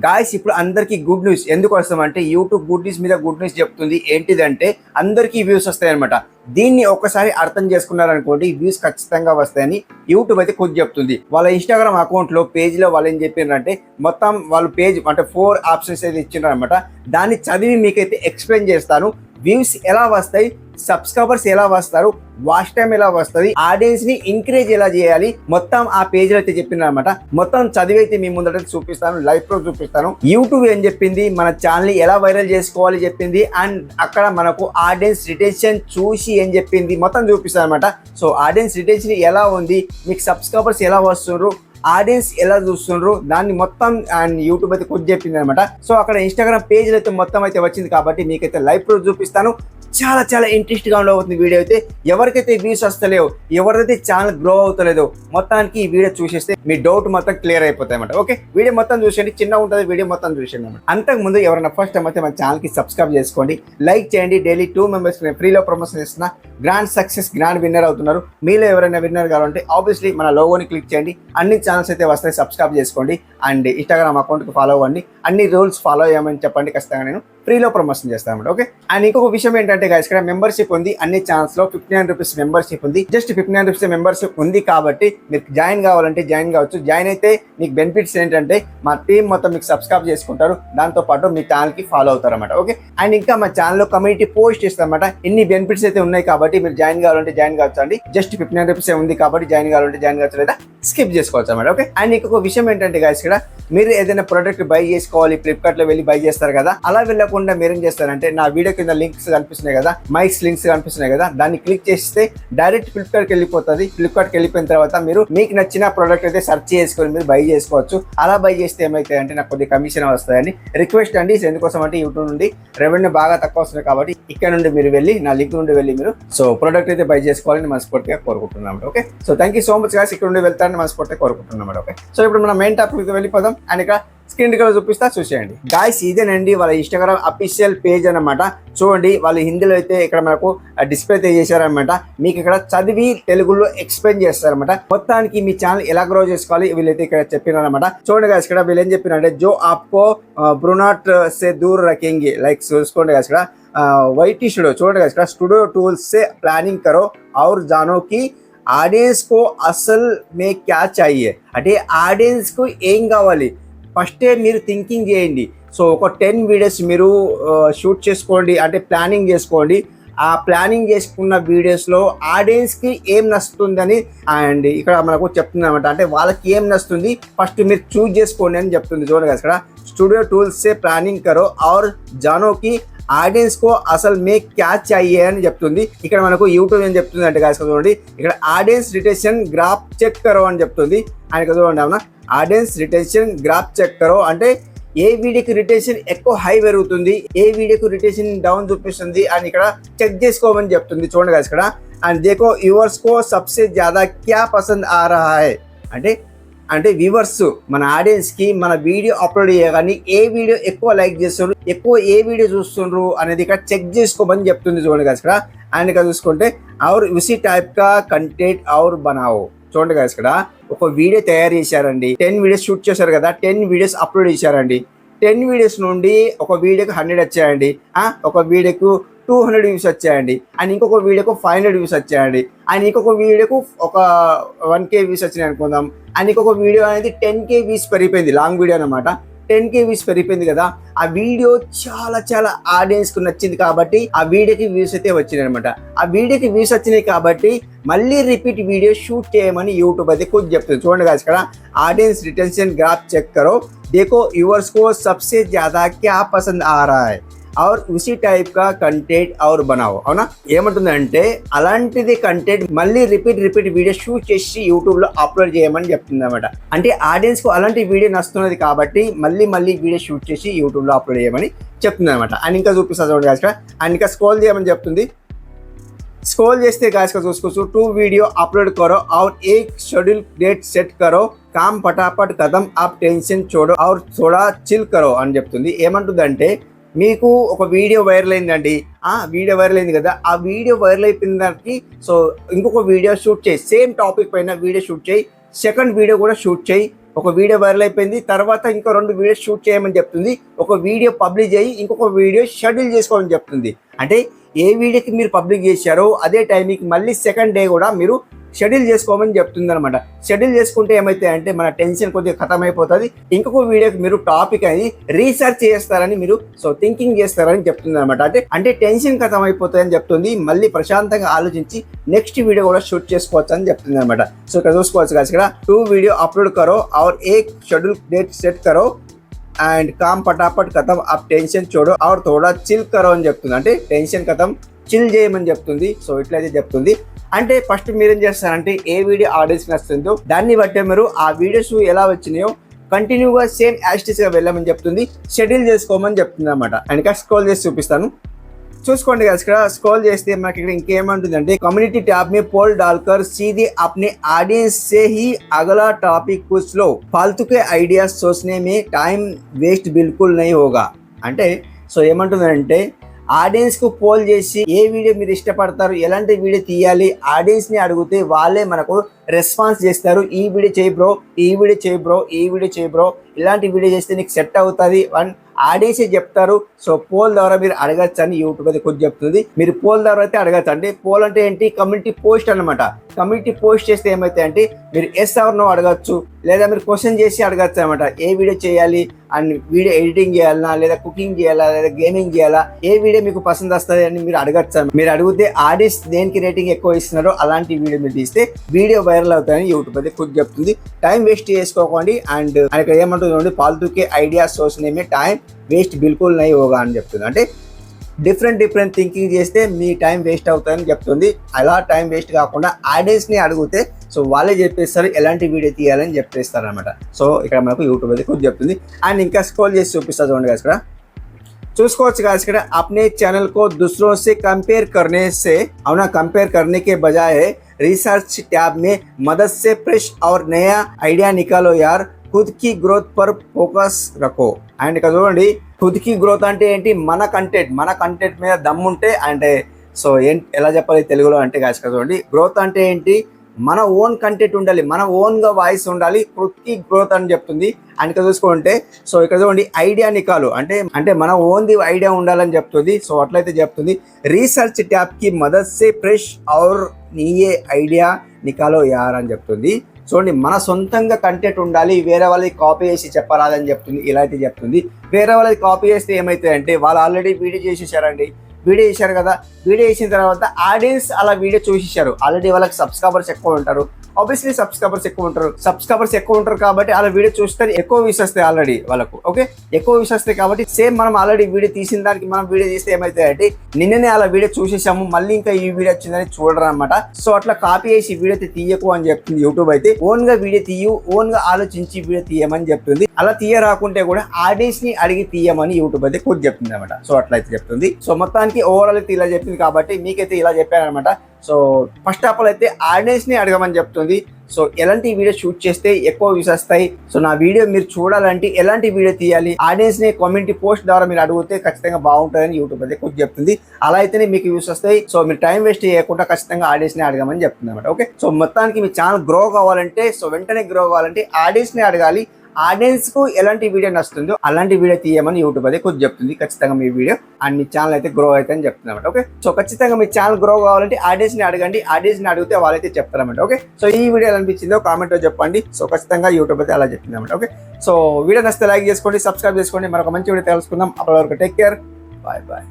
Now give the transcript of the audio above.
Guys ఇప్పుడు అందరికీ good news ఎందుకు వస్తామంటే యూట్యూబ్ గుడ్ న్యూస్ మీద గుడ్ న్యూస్ చెప్తుంది. ఏంటిదంటే అందరికీ వ్యూస్ వస్తాయన్నమాట. దీన్ని ఒక్కసారి అర్థం చేసుకున్నారనుకోండి వ్యూస్ ఖచ్చితంగా వస్తాయని యూట్యూబ్ అయితే కొద్ది చెప్తుంది. వాళ్ళ ఇన్స్టాగ్రామ్ అకౌంట్లో పేజ్లో వాళ్ళు ఏం చెప్పారంటే మొత్తం వాళ్ళు పేజ్ అంటే 4 ఆప్షన్స్ అయితే ఇచ్చినారనమాట. దాన్ని చదివి మీకైతే ఎక్స్ప్లెయిన్ చేస్తాను. వ్యూస్ ఎలా వస్తాయి, సబ్స్క్రైబర్స్ ఎలా వస్తారు, వాచ్ టైం ఎలా వస్తుంది, ఆడియన్స్ ని ఎంకరేజ్ ఎలా చేయాలి, మొత్తం ఆ పేజ్ లో అయితే చెప్పింది అనమాట. మొత్తం చదివి అయితే మీ ముందట చూపిస్తాను, లైవ్ ప్రూఫ్ చూపిస్తాను. యూట్యూబ్ ఏం చెప్పింది, మన ఛానల్ ని ఎలా వైరల్ చేసుకోవాలి చెప్పింది, అండ్ అక్కడ మనకు ఆడియన్స్ రిటెన్షన్ చూసి ఏం చెప్పింది మొత్తం చూపిస్తాను అనమాట. సో ఆడియన్స్ రిటెన్షన్ ఎలా ఉంది, మీకు సబ్స్క్రైబర్స్ ఎలా వస్తున్నారు, ఆడియన్స్ ఎలా చూస్తుండ్రు, దాన్ని మొత్తం అండ్ యూట్యూబ్ అయితే కొద్ది చెప్పింది అనమాట. సో అక్కడ ఇన్స్టాగ్రామ్ పేజ్ అయితే మొత్తం అయితే వచ్చింది కాబట్టి మీకైతే లైవ్ ప్రూఫ్ చూపిస్తాను. చాలా చాలా ఇంట్రెస్ట్ గా ఉండబోతుంది వీడియో అయితే. ఎవరికైతే వ్యూస్ వస్తలేవు, ఎవరైతే ఛానల్ గ్రో అవుతలేదో మొత్తానికి ఈ వీడియో చూసేస్తే మీ డౌట్ మొత్తం క్లియర్ అయిపోతాయి అన్నమాట. ఓకే, వీడియో మొత్తం చూసేయండి, చిన్నగా ఉంటుంది వీడియో మొత్తం చూసేయండి అన్నమాట. అంతకుముందు ఎవరైనా ఫస్ట్ టైం అయితే మన ఛానల్ కి సబ్స్క్రైబ్ చేసుకోండి, లైక్ చేయండి. డైలీ 2 మెంబర్స్ ఫ్రీలో ప్రమోషన్ ఇస్తున్నా. గ్రాండ్ సక్సెస్ గ్రాండ్ విన్నర్ అవుతున్నారు. మీలో ఎవరైనా విన్నర్ కావాలంటే ఆబ్వియస్లీ మన లోగోని క్లిక్ చేయండి. అన్ని ఛానల్స్ అయితే వస్తాయి, సబ్స్క్రైబ్ చేసుకోండి. అండ్ ఇన్స్టాగ్రామ్ అకౌంట్కి ఫాలో అవ్వండి. అన్ని రూల్స్ ఫాలో అయ్యామని చెప్పండి, ఖచ్చితంగా నేను ఫ్రీలో ప్రమోషన్ చేస్తాను. ఓకే, అండ్ ఇంకొక విషయం ఏంటంటే గైస్, ఇక్కడ మెంబర్షిప్ ఉంది. అన్ని ఛానల్స్ లో 59 రూపీస్ మెంబర్షిప్ ఉంది. జస్ట్ 59 రూపీస్ మెంబర్షిప్ ఉంది కాబట్టి మీరు జాయిన్ కావాలంటే జాయిన్ కావచ్చు. జాయిన్ అయితే మీకు బెనిఫిట్స్ ఏంటంటే మా టీం మొత్తం మీకు సబ్స్క్రైబ్ చేసుకుంటారు, దాంతో పాటు మీ ఛానల్ కి ఫాలో అవుతారు అన్నమాట. ఓకే, అండ్ ఇంకా మా ఛానల్ లో కమ్యూనిటీ పోస్ట్ చేస్తారన్నమాట. ఇన్ని బెనిఫిట్స్ అయితే ఉన్నాయి కాబట్టి మీరు జాయిన్ కావాలంటే జాయిన్ కావచ్చు అండి. జస్ట్ 59 రూపీస్ ఉంది కాబట్టి జాయిన్ కావాలంటే జాయిన్ కావచ్చు, లేదా స్కిప్ చేసుకోవచ్చు అన్నమాట. ఓకే, అండ్ ఇంకొక విషయం ఏంటంటే గైస్, ఇక్కడ మీరు ఏదైనా ప్రొడక్ట్ బై చేసుకోవాలి, ఫ్లిప్కార్ట్ లో వెళ్ళి బై చేస్తారు కదా, అలా వెళ్ళకుండా మీరేం చేస్తారంటే నా వీడియో కింద లింక్స్ కనిపిస్తున్నాయి కదా, మైక్స్ లింక్స్ కనిపిస్తున్నాయి కదా, దాన్ని క్లిక్ చేస్తే డైరెక్ట్ ఫ్లిప్కార్ట్కి వెళ్ళిపోతుంది. ఫ్లిప్కార్ట్కి వెళ్ళిపోయిన తర్వాత మీరు మీకు నచ్చిన ప్రోడక్ట్ అయితే సెర్చ్ చేసుకొని మీరు బై చేసుకోవచ్చు. అలా బై చేస్తే ఏమైతే అంటే నాకు కొద్దిగా కమిషన్ వస్తాయని రిక్వెస్ట్ అండి. ఎందుకోసం అంటే యూట్యూబ్ నుండి రెవెన్యూ బాగా తక్కువ వస్తుంది కాబట్టి ఇక్కడ నుండి మీరు వెళ్ళి నా లింక్ నుండి వెళ్ళి మీరు సో ప్రోడక్ట్ అయితే బై చేసుకోవాలని మనస్ఫూర్తిగా కోరుకుంటున్నాం. Okay, so thank you so much guys. ఇక్కడ నుండి వెళ్తారని మనస్ఫూర్తిగా కోరుకుంటున్నాం. ఓకే, సో ఇప్పుడు మన మెయిన్ టాపిక్ వెళ్ళిపోదాం. అండ్ ఇక్కడ స్క్రీన్ రికార్డ్ చూపిస్తా, చూసేయండి. గాయ్స్ ఇదేనండి వాళ్ళ ఇన్స్టాగ్రామ్ అఫీషియల్ పేజ్ అనమాట. చూడండి, వాళ్ళు హిందీలో అయితే ఇక్కడ మనకు డిస్ప్లే అయితే చేశారనమాట. మీకు ఇక్కడ చదివి తెలుగులో ఎక్స్ప్లెయిన్ చేస్తారనమాట. మొత్తానికి మీ ఛానల్ ఎలా గ్రో చేసుకోవాలి వీళ్ళైతే ఇక్కడ చెప్పినారనమాట. చూడండి గాయ్స్, ఇక్కడ వీళ్ళు ఏం చెప్పినారంటే జో ఆప్కో బ్రునాట్ సే దూర్ రखेंगे లైక్ చూసుకోండి గాయ్స్. ఇక్కడ వైటీ స్టూడియో చూడండి గాయ్స్, ఇక్కడ స్టూడియో టూల్స్ సే ప్లానింగ్ కరో और जानो कि ఆడియన్స్ కో అసల్ మే క్యా చాహియే, అంటే ఆడియన్స్ కు ఏం కావాలి ఫస్టే మీరు థింకింగ్ చేయండి. సో ఒక 10 వీడియోస్ మీరు షూట్ చేసుకోండి, అంటే ప్లానింగ్ చేసుకోండి. ఆ ప్లానింగ్ చేసుకున్న వీడియోస్లో ఆడియన్స్కి ఏం నచ్చుతుందని అండ్ ఇక్కడ మనకు చెప్తుంది అనమాట. అంటే వాళ్ళకి ఏం నచ్చుతుంది ఫస్ట్ మీరు చూజ్ చేసుకోండి అని చెప్తుంది. చూడండి కదా, ఇక్కడ స్టూడియో టూల్స్ సే ప్లానింగ్ కరో और जानो कि ఆడియన్స్ కో అసలు మే క్యా చాహియే అని చెప్తుంది. ఇక్కడ మనకు యూట్యూబ్ ఏం చెప్తుంది అంటే గాయ్స్ చూడండి, ఇక్కడ ఆడియన్స్ రిటెన్షన్ గ్రాఫ్ చెక్ కరో అని చెప్తుంది. అండ్ చూడండి అవునా, ఆడియన్స్ రిటెన్షన్ గ్రాఫ్ చెక్ కరో అంటే ఏ వీడియోకి రిటెన్షన్ ఎక్కువ హై పెరుగుతుంది, ఏ వీడియోకి రిటెన్షన్ డౌన్ చూపిస్తుంది అని ఇక్కడ చెక్ చేసుకోమని చెప్తుంది. చూడండి గాయ్స్ ఇక్కడ, అండ్ దేకో వ్యూవర్స్ కో సబ్సే జ్యాదా క్యా పసంద్ ఆ రహా హై, అంటే వ్యూవర్స్ మన ఆడియన్స్ కి మన వీడియో అప్లోడ్ చేయగానే ఏ వీడియో ఎక్కువ లైక్ చేస్తున్నారు, ఎక్కువ ఏ వీడియో చూస్తున్నారు అనేది ఇక్కడ చెక్ చేసుకోమని చెప్తుంది. చూడండి గాయ్స్ ఇక్కడ, అండ్ ఇక్కడ చూసుకుంటే और उसी टाइप का कंटेंट और बनाओ. చూడండి గాయ్స్, ఇక్కడ ఒక వీడియో తయారు చేశారండి. 10 వీడియోస్ షూట్ చేశారు కదా, 10 వీడియోస్ అప్లోడ్ చేశారండి. 10 వీడియోస్ నుండి ఒక వీడియోకి 100 వచ్చాయండి, ఒక వీడియోకు 200 వ్యూస్ వచ్చాయండి, అండ్ ఇంకొక వీడియోకు 500 వ్యూస్ వచ్చాయండి, అండ్ ఇంకొక వీడియోకు ఒక 1K వ్యూస్ వచ్చినాయి అనుకుందాం. అండ్ ఇంకొక వీడియో అనేది 10K వ్యూస్ పెరిగిపోయింది, లాంగ్ వీడియో అనమాట. 10K వ్యూస్ పెరిగిపోయింది కదా, ఆ వీడియో చాలా చాలా ఆడియన్స్ కు నచ్చింది కాబట్టి ఆ వీడియోకి వ్యూస్ అయితే వచ్చినాయి అనమాట. ఆ వీడియోకి వ్యూస్ వచ్చినాయి కాబట్టి మళ్ళీ రిపీట్ వీడియో షూట్ చేయమని యూట్యూబ్ అయితే కొంచెం చెప్తుంది. చూడండి గాయ్స్, ఇక్కడ ఆడియన్స్ రిటెన్షన్ గ్రాఫ్ చెక్ करो, देखो व्यूअर्स को सबसे ज्यादा क्या पसंद आ रहा है और उसी टाइप का कंटेंट और बनाओ. అవునా, ఏమంటుందంటే అలాంటిది కంటెంట్ మళ్ళీ రిపీట్ వీడియో షూట్ చేసి యూట్యూబ్ లో అప్లోడ్ చేయమని చెప్తుంది అనమాట. అంటే ఆడియన్స్ కు అలాంటి వీడియో నచ్చుతున్నది కాబట్టి మళ్ళీ వీడియో షూట్ చేసి యూట్యూబ్ లో అప్లోడ్ చేయమని చెప్తుంది అనమాట. అండ్ ఇంకా చూపిస్తా చూడండి గాయ్స్, అండ్ ఇంకా స్క్రోల్ చేయమని చెప్తుంది. स्क्रॉल చేస్తే गाइस का చూసుకోవచ్చు 2 वीडियो अपलोड करो और एक शेड्यूल डेट सेट करो, काम फटाफट खत्म, आप टेंशन छोड़ो और थोड़ा चिल करो అని చెప్తుంది. ఏమంటుందంటే మీకు ఒక వీడియో వైరల్ అయిందండి, వీడియో వైరల్ అయింది కదా, ఆ వీడియో వైరల్ అయిపోయిన దానికి సో ఇంకొక వీడియో షూట్ చేయి, సేమ్ టాపిక్ పైన వీడియో షూట్ చేయి, సెకండ్ వీడియో కూడా షూట్ చేయి, ఒక వీడియో వైరల్ అయిపోయింది, తర్వాత ఇంకో 2 వీడియోస్ షూట్ చేయమని చెప్తుంది, ఒక వీడియో పబ్లిష్ అయ్యి ఇంకొక వీడియో షెడ్యూల్ చేసుకోమని చెప్తుంది. అంటే ఏ వీడియోకి మీరు పబ్లిక్ చేశారో అదే టైంకి మళ్ళీ సెకండ్ డే కూడా మీరు షెడ్యూల్ చేసుకోమని చెప్తుంది అనమాట. షెడ్యూల్ చేసుకుంటే ఏమైతే అంటే మన టెన్షన్ కొద్దిగా ఖతం అయిపోతుంది. ఇంకొక వీడియోకి మీరు టాపిక్ అని రీసెర్చ్ చేస్తారని మీరు థింకింగ్ చేస్తారని చెప్తుంది అనమాట. అంటే టెన్షన్ ఖతం అయిపోతుంది అని చెప్తుంది. మళ్ళీ ప్రశాంతంగా ఆలోచించి నెక్స్ట్ వీడియో కూడా షూట్ చేసుకోవచ్చు అని చెప్తుంది అనమాట. సో ఇక్కడ చూసుకోవచ్చు కదా, ఇక్కడ 2 वीडियो अपलोड करो और एक शेड्यूल डेट सेट करो అండ్ కామ్ పటాపట్ కథం అప్ టెన్షన్ చూడు ఆర్ తోడా చిల్ కరో అని చెప్తుంది. అంటే టెన్షన్ కథం చిల్ చేయమని చెప్తుంది. సో ఇట్లయితే చెప్తుంది. అంటే ఫస్ట్ మీరేం చేస్తారంటే ఏ వీడియో ఆడియన్స్ నచ్చుతుందో దాన్ని బట్టే మీరు ఆ వీడియోస్ ఎలా వచ్చినాయో కంటిన్యూగా సేమ్ యాస్టిస్ గా వెళ్ళమని చెప్తుంది, షెడ్యూల్ చేసుకోమని చెప్తుంది అనమాట. అండ్ ఇంకా స్క్రోల్ చేసి చూపిస్తాను, చూసుకోండి కదా. ఇక్కడ స్క్రోల్ చేస్తే మనకి ఇక్కడ ఇంకేమంటుందంటే కమ్युनिटी टैब में पोल डालकर सीधे अपने ऑडियंस से ही अगला टॉपिक पूछ लो, फालतू के आइडियाज सोचने में टाइम वेस्ट बिल्कुल नहीं होगा. అంటే సో ఏమంటుందంటే ఆడియన్స్ కు పోల్ చేసి ఏ వీడియో మీరు ఇష్టపడతారు, ఎలాంటి వీడియో తీయాలి ఆడియన్స్ ని అడిగితే వాళ్ళే మనకు రెస్పాన్స్ చేస్తారు. ఈ వీడియో చేయి బ్రో, ఈ వీడియో చేయి బ్రో, ఈ వీడియో చేయి బ్రో, ఇలాంటి వీడియో చేస్తే నీకు సెట్ అవుతుంది అని ఆడియన్సే చెప్తారు. సో పోల్ ద్వారా మీరు అడగచ్చు అని యూట్యూబ్ అయితే కొంచెం చెప్తుంది. మీరు పోల్ ద్వారా అయితే అడగచ్చు. అంటే పోల్ అంటే ఏంటి, కమ్యూనిటీ పోస్ట్ అనమాట. కమ్యూనిటీ పోస్ట్ చేస్తే ఏమైతే అంటే మీరు ఎస్ ఆర్ నో అడగచ్చు, లేదా మీరు క్వశ్చన్ చేసి అడగచ్చు అనమాట. ఏ వీడియో చేయాలి అండ్ వీడియో ఎడిటింగ్ చేయాలన్నా, లేదా కుకింగ్ చేయాలా, లేదా గేమింగ్ చేయాలా, ఏ వీడియో మీకు పసంద్ వస్తుంది అని మీరు అడగచ్చు. మీరు అడిగితే ఆడియన్స్ దేనికి రేటింగ్ ఎక్కువ ఇస్తున్నారో అలాంటి వీడియో మీరు తీస్తే వీడియో వైరల్ అవుతాయని యూట్యూబ్ అయితే కొంచెం చెప్తుంది. టైం వేస్ట్ చేసుకోకండి. అండ్ ఇక్కడ ఏమంటుంది, ఫాల్తూకే ఐడియా సోచనేమే టైం వేస్ట్ బిల్కుల్ నై హోగా అని చెప్తుంది. అంటే డిఫరెంట్ థింకింగ్ చేస్తే మీ టైం వేస్ట్ అవుతుందని చెప్తుంది. అలా టైం వేస్ట్ కాకుండా ఆడియన్స్ ని అడిగితే సో వాళ్ళే చెప్పేస్తారు ఎలాంటి వీడియో తీయాలని చెప్పేస్తారు అనమాట. సో ఇక్కడ మనకు యూట్యూబ్ అయితే కొంచెం చెప్తుంది. అండ్ ఇంకా స్క్రోల్ చేసి చూపిస్తా చూడండి కదా, ఇక్కడ చూసుకోవచ్చు కదా. ఇక్కడ अपने चैनल को दूसरों से कंपेयर करने से అవునా कंपेयर करने के बजाय रिसर्च टैब में मदद से फ्रेश और नया आइडिया निकालो यार, खुद की ग्रोथ पर फोकस रखो. అండ్ ఇక్కడ చూడండి, ఖుద్ కి గ్రోత్ అంటే ఏంటి, మన కంటెంట్ మీద దమ్ముంటే అంటే సో ఎలా చెప్పాలి తెలుగులో అంటే కాదు. చూడండి గ్రోత్ అంటే ఏంటి, మన ఓన్ కంటెంట్ ఉండాలి, మన ఓన్ గా వాయిస్ ఉండాలి, ఖుద్ కి గ్రోత్ అని చెప్తుంది. అండ్ ఇక్కడ చూసుకుంటే సో ఇక్కడ చూడండి ఐడియా నికాలు అంటే మన ఓన్ ది ఐడియా ఉండాలని చెప్తుంది. సో అట్లయితే చెప్తుంది. రీసెర్చ్ ట్యాబ్ కి మదద్ సే ఫ్రెష్ ఔర్ నీయే ఐడియా నికాలో యార్ అని చెప్తుంది. చూడండి మన సొంతంగా కంటెంట్ ఉండాలి, వేరే వాళ్ళకి కాపీ చేసి చెప్పరాదని చెప్తుంది. ఇలా అయితే చెప్తుంది. వేరే వాళ్ళకి కాపీ చేస్తే ఏమైతే అంటే వాళ్ళు ఆల్రెడీ వీడియో చేసేసారండి, వీడియో చేశారు కదా, వీడియో చేసిన తర్వాత ఆడియన్స్ అలా వీడియో చూసేసారు, ఆల్రెడీ వాళ్ళకి సబ్స్క్రైబర్స్ ఎక్కువ ఉంటారు, ఆబ్వియస్లీ సబ్స్క్రైబర్స్ ఎక్కువ ఉంటారు కాబట్టి అలా వీడియో చూస్తే ఎక్కువ వ్యూస్ వస్తాయి ఆల్రెడీ వాళ్ళకు. ఓకే, ఎక్కువ వ్యూస్ వస్తాయి కాబట్టి సేమ్ మనం ఆల్రెడీ వీడియో తీసిన దానికి మనం వీడియో తీస్తే ఏమైతే అంటే నిన్ననే అలా వీడియో చూసేసాము, మళ్ళీ ఇంకా ఈ వీడియో వచ్చిందని చూడరు అనమాట. సో అట్లా కాపీ చేసి వీడియో అయితే తీయకు అని చెప్తుంది యూట్యూబ్ అయితే. ఓన్ గా వీడియో తీయు, ఓన్ గా ఆలోచించి వీడియో తీయమని చెప్తుంది. అలా తీయరాకుంటే కూడా ఆడియన్స్ ని అడిగి తీయమని యూట్యూబ్ అయితే కూడా చెప్తుంది అనమాట. సో అట్లా అయితే చెప్తుంది. సో మొత్తానికి ఓవరాల్ అయితే ఇలా చెప్పింది కాబట్టి మీకైతే ఇలా చెప్పారనమాట. సో ఫస్ట్ ఆఫ్ ఆల్ అయితే ఆడియన్స్ ని అడగమని చెప్తుంది. సో ఎలాంటి వీడియో షూట్ చేస్తే ఎక్కువ వ్యూస్ వస్తాయి, సో నా వీడియో మీరు చూడాలంటే ఎలాంటి వీడియో తీయాలి, ఆడియన్స్ ని కమ్యూనిటీ పోస్ట్ ద్వారా మీరు అడిగితే ఖచ్చితంగా బాగుంటుందని యూట్యూబ్ అయితే కొంచెం చెప్తుంది. అలా అయితేనే మీకు వ్యూస్ వస్తాయి. సో మీరు టైం వేస్ట్ చేయకుండా ఖచ్చితంగా ఆడియన్స్ ని అడగమని చెప్తుంది అనమాట. ఓకే, సో మొత్తానికి మీ ఛానల్ గ్రో కావాలంటే, సో వెంటనే గ్రో కావాలంటే ఆడియన్స్ ని అడగాలి. ఆడియన్స్ కు ఎలాంటి వీడియో నచ్చుతుందో అలాంటి వీడియో తీయమని యూట్యూబ్ అయితే కొంచెం చెప్తుంది. ఖచ్చితంగా మీ వీడియో అండ్ మీ ఛానల్ అయితే గ్రో అయితే అని చెప్తుంది అనమాట. ఓకే, సో ఖచ్చితంగా మీ ఛానల్ గ్రో కావాలంటే ఆడియన్స్ ని అడగండి, ఆడియన్స్ ని అడిగితే వాళ్ళైతే చెప్తారన్నమాట. ఓకే, సో ఈ వీడియో ఎలా అనిపించిందో కామెంట్ లో చెప్పండి. సో ఖచ్చితంగా యూట్యూబ్ అయితే అలా చెప్తుంది అనమాట. ఓకే, సో వీడియో నచ్చితే లైక్ చేసుకోండి, సబ్స్క్రైబ్ చేసుకోండి. మరొక మంచి వీడియో తెలుసుకుందాం. అప్పటి వరకు టేక్ కేర్, బాయ్ బాయ్.